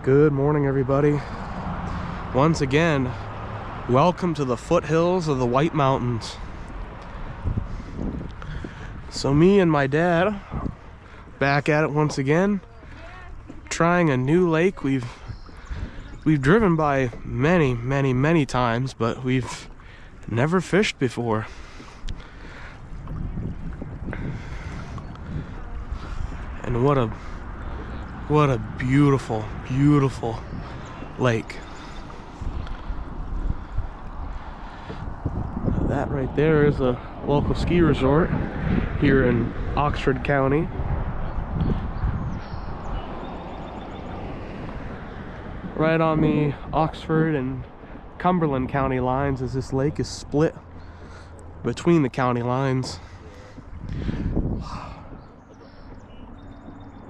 Good morning, everybody. Once again, welcome to the foothills of the White Mountains. So me and my dad back at it once again, trying a new lake we've driven by many times, but we've never fished before. And what a beautiful lake. That right there is a local ski resort here in Oxford County. Right on the Oxford and Cumberland County lines, as this lake is split between the county lines.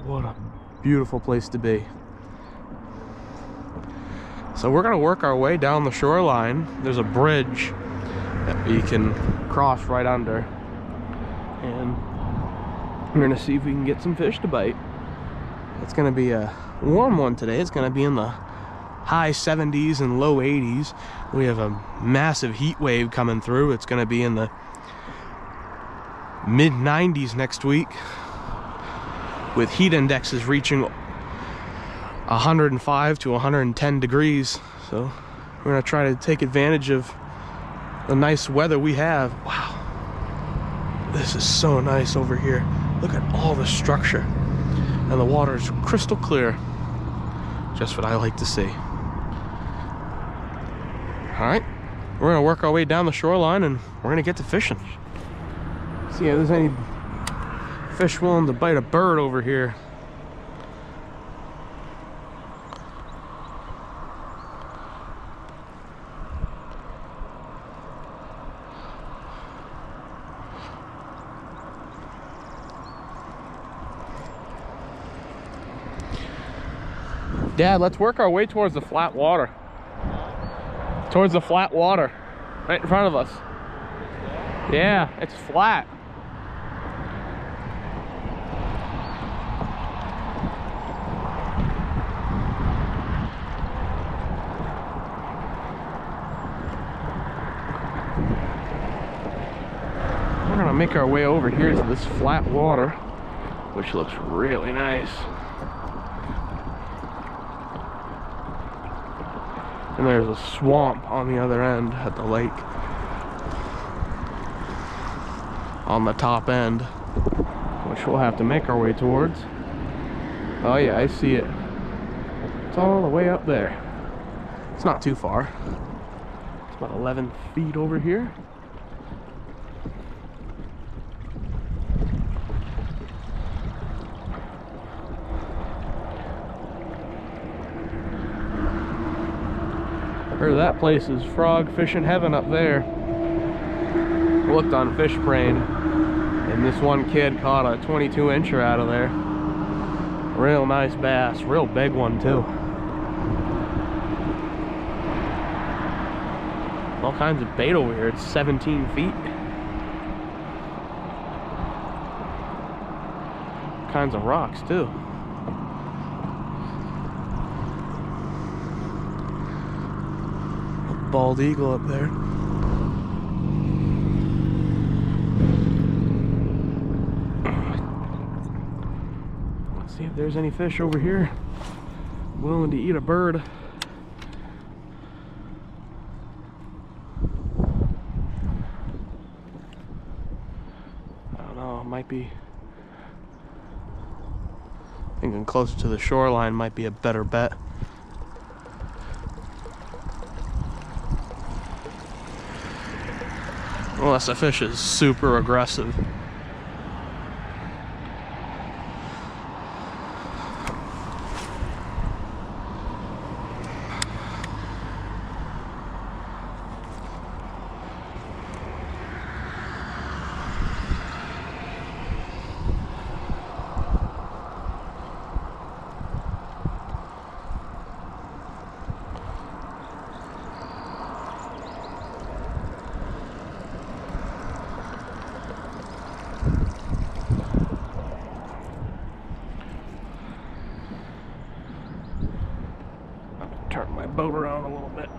What a beautiful place to be. So we're gonna work our way down the shoreline. There's a bridge that we can cross right under, and we're gonna see if we can get some fish to bite. It's gonna be a warm one today. It's gonna be in the high 70s and low 80s. We have a massive heat wave coming through. It's gonna be in the mid 90s next week, with heat indexes reaching 105 to 110 degrees. So we're gonna try to take advantage of the nice weather we have. Wow, this is so nice over here. Look at all the structure, and the water is crystal clear. Just what I like to see. All right, we're gonna work our way down the shoreline and we're gonna get to fishing. See if there's any fish willing to bite a bird over here. Dad, let's work our way towards the flat water. Towards the flat water, right in front of us. Yeah, it's flat. We're gonna make our way over here to this flat water, which looks really nice. And there's a swamp on the other end at the lake, on the top end, which we'll have to make our way towards. Oh yeah, I see it. It's all the way up there. It's not too far. It's about 11 feet over here. Heard that place is frog fishing heaven up there. I looked on Fish Brain, and this one kid caught a 22-incher out of there. Real nice bass, real big one too. All kinds of bait over here. It's 17 feet. All kinds of rocks too. Bald eagle up there. Let's see if there's any fish over here willing to eat a bird. I don't know, it might be, thinking closer to the shoreline might be a better bet. Unless the fish is super aggressive. turn my boat around a little bit.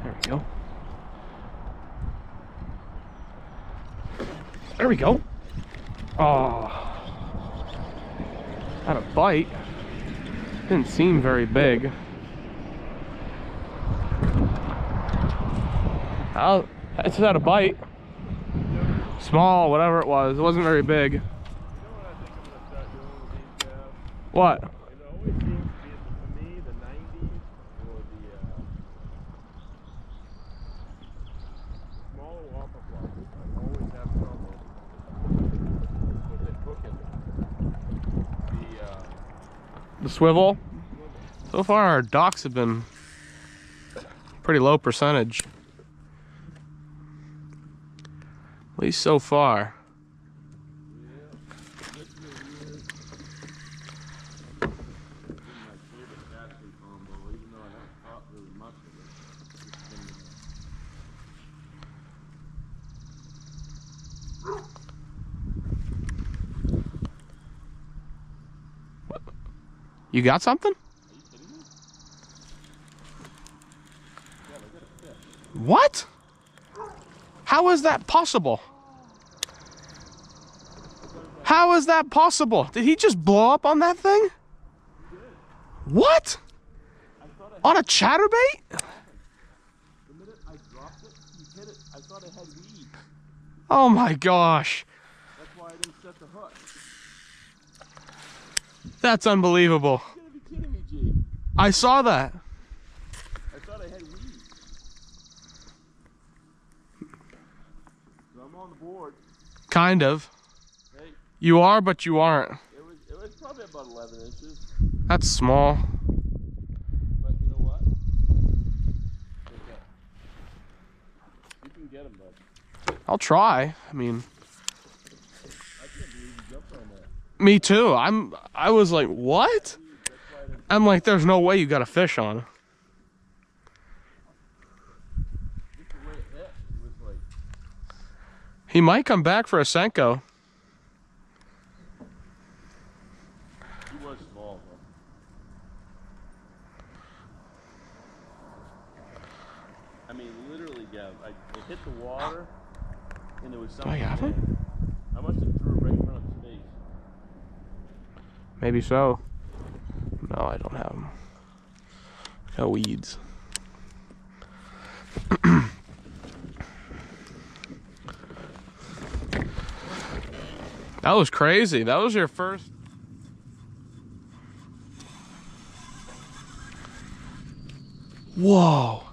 There we go. There we go. Oh, had a bite. Didn't seem very big. Oh, I just had a bite. Small, whatever it was. It wasn't very big. You know what I think I'm going to start doing with these calves? What? It always seems to be, for me, the 90s or the smaller whopper floppers. I always have trouble with it hooking The swivel? So far our docks have been pretty low percentage. At least so far. You got something? What? How is that possible? How is that possible? Did he just blow up on that thing? What? On a chatterbait? The minute I dropped it, he hit it. I thought it had weed. Oh my gosh. That's why I didn't set the hook. That's unbelievable. You're gonna be kidding me, G. I saw that. I thought I had weed. So I'm on the board. Kind of. Hey, You are, but you aren't. it was probably about 11 inches. That's small. But you know what? You can get them, bud. I'll try. I mean, I can't believe you jumped on that. me too. I was like, what? I'm like, there's no way you got a fish on. Just the way it hit, it was like, He might come back for a Senko. he was small, though. I mean, literally, Gav, it hit the water, and there was something. Do I have there. him? I must have threw it right in front of his face. Maybe so. No, I don't have him. Got weeds. That was crazy. That was your first. Whoa.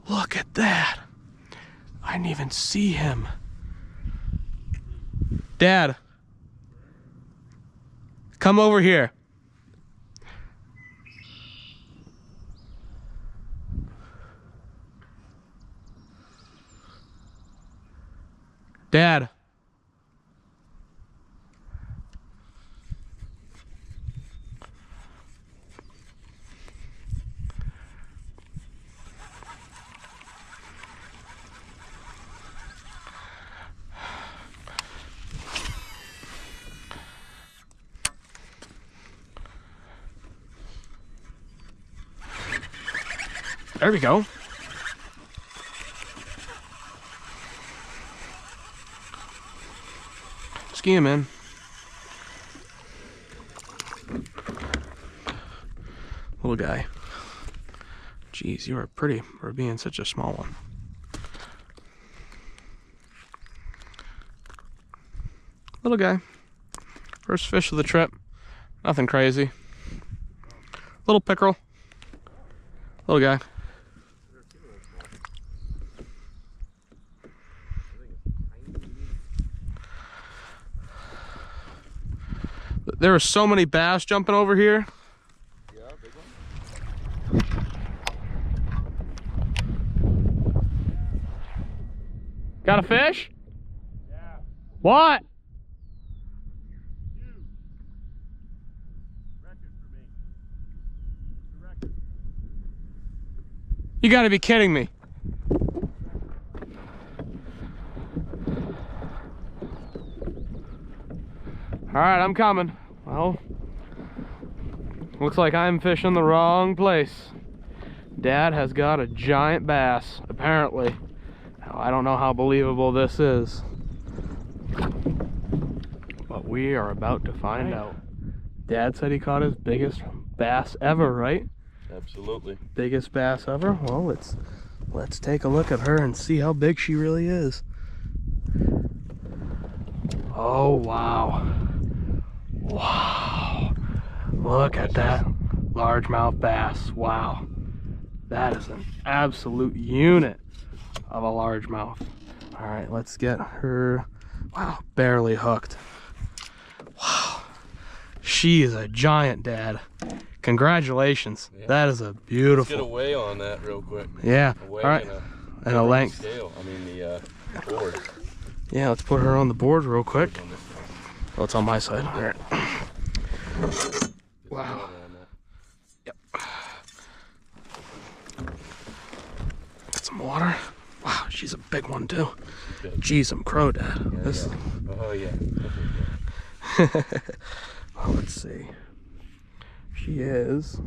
Look at that. I didn't even see him. Dad. Come over here. Dad. There we go. Ski him in. Little guy. Jeez, you are pretty for being such a small one. Little guy. First fish of the trip. Nothing crazy. Little pickerel. Little guy. There are so many bass jumping over here. Yeah, big one. Got a fish? Yeah. What? Record for me. You gotta be kidding me. All right, I'm coming. Well, looks like I'm fishing the wrong place. Dad has got a giant bass, apparently. Now, I don't know how believable this is, but we are about to find out. Dad said he caught his biggest bass ever, right? Absolutely. Biggest bass ever? Well, let's take a look at her and see how big she really is. Oh, wow. Wow. Look at that largemouth bass. Wow. That is an absolute unit of a largemouth. All right, let's get her. Wow, barely hooked. Wow. She is a giant, Dad. Congratulations. Yeah. That is a beautiful. Let's get a weigh on that real quick. Yeah. A weigh all right. And a length. Scale. I mean the board. Yeah, let's put her on the board real quick. Oh, it's on my side. All right. Wow. Yep. Got some water. Wow, she's a big one too. Jeez, I'm crow, Dad. Yeah, This. Yeah. Oh yeah. Well, let's see. She is.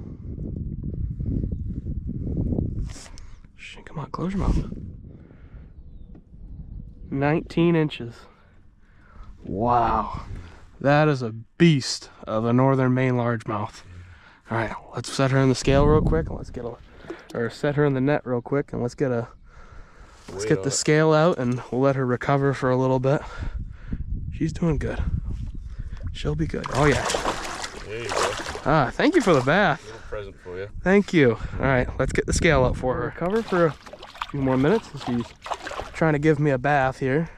Come on, close your mouth. 19 inches. Wow. That is a beast of a northern Maine largemouth. All right, let's set her in the scale real quick, and let's get set her in the net real quick, and let's get the scale out, and we'll let her recover for a little bit. She's doing good. She'll be good. Oh yeah. There you go. Ah, thank you for the bath. A little present for you. Thank you. All right, let's get the scale up for her. Recover for a few more minutes. She's trying to give me a bath here.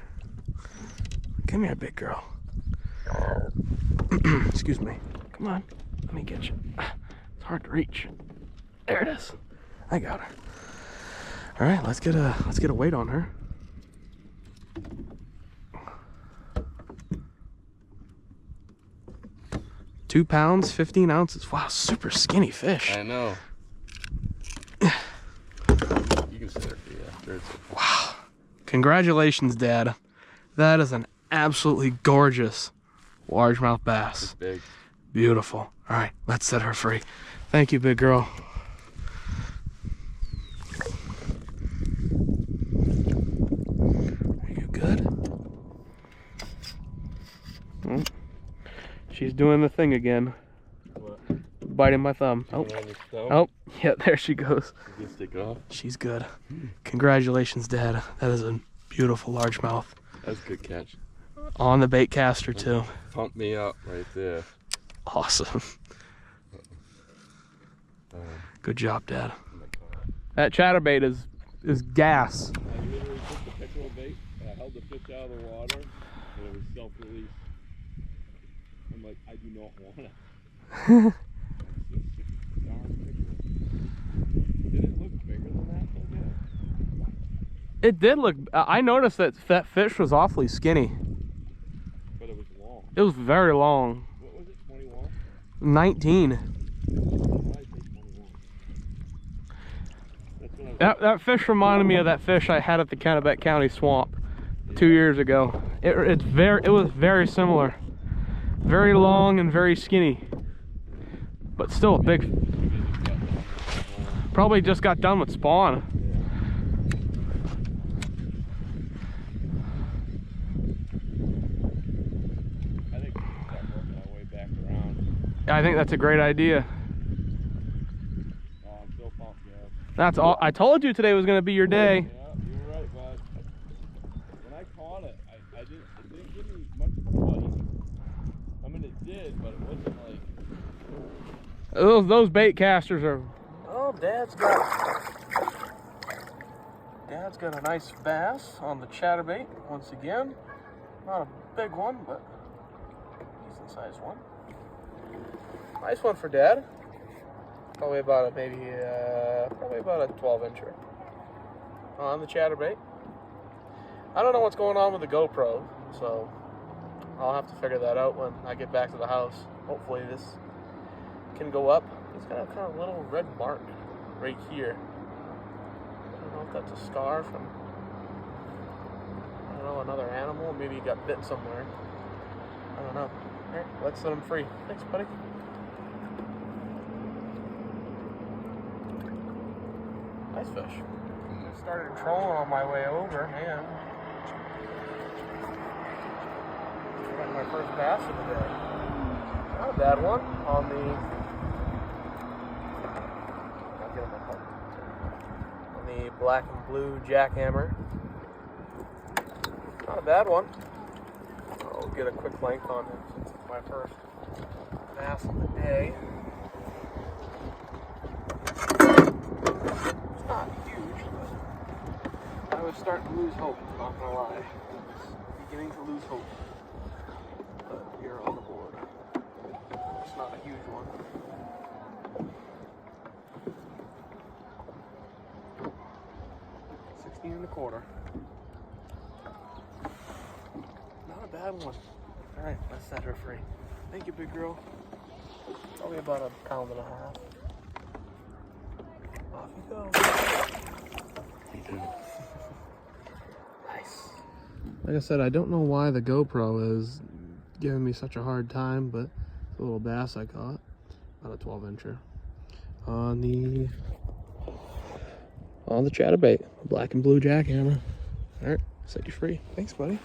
Come here, big girl. Excuse me. Come on, let me get you. It's hard to reach. There it is. I got her. All right, let's get a weight on her. £2, 15 ounces. Wow, super skinny fish. I know. You can set her free after. Wow. Congratulations, Dad. That is an absolutely gorgeous largemouth bass. It's big. Beautiful. All right, let's set her free. Thank you, big girl. Are you good? Oh, she's doing the thing again. What? Biting my thumb. Oh, oh, yeah, there she goes. You can stick off. She's good. Congratulations, Dad. That is a beautiful largemouth. That's a good catch. On the bait caster too. Pump me up right there. Awesome. Good job, Dad. That chatterbait is gas. I literally took the pickerel bait, I held the fish out of the water, and it was self-release. I'm like, I do not want it. Did it look bigger than that though, man? It did look. I noticed that fish was awfully skinny. But it was long. It was very long. What was it, 21? 19. That fish reminded me of that fish I had at the Kennebec County Swamp 2 years ago. It was very similar. Very long and very skinny. But still a big. Probably just got done with spawn. I think we should start working our way back around. I think that's a great idea. Oh, I'm so pumped, yeah. That's all. I told you today was going to be your day. Yeah, you were right, bud. When I caught it, it didn't give me much of a bite. I mean, it did, but it wasn't like... Those bait casters are... Oh, Dad's got a nice bass on the chatterbait once again. Not a big one, but decent sized one. Nice one for Dad. Probably about a 12-incher on the chatterbait. I don't know what's going on with the GoPro, so I'll have to figure that out when I get back to the house. Hopefully this can go up. It's got a kind of little red mark right here. know if that's a scar from, I don't know, another animal. Maybe he got bit somewhere. I don't know. Alright, let's set him free. Thanks, buddy. Nice fish. I started trolling on my way over, man. Got my first bass of the day. Not a bad one on the. I'll get him my phone. On the black and blue jackhammer. Not a bad one. I'll get a quick length on him since it's my first bass of the day. It's not huge, but I was starting to lose hope, not gonna lie. I was beginning to lose hope. But you're on the board. It's not a huge one. $16.25. Not a bad one. Alright, let's set her free. Thank you, big girl. Probably about a pound and a half. Off you go. Nice. Like I said, I don't know why the GoPro is giving me such a hard time, but it's a little bass I caught. About a 12-incher. On the chatterbait. Black and blue jackhammer. Alright, set you free. Thanks, buddy.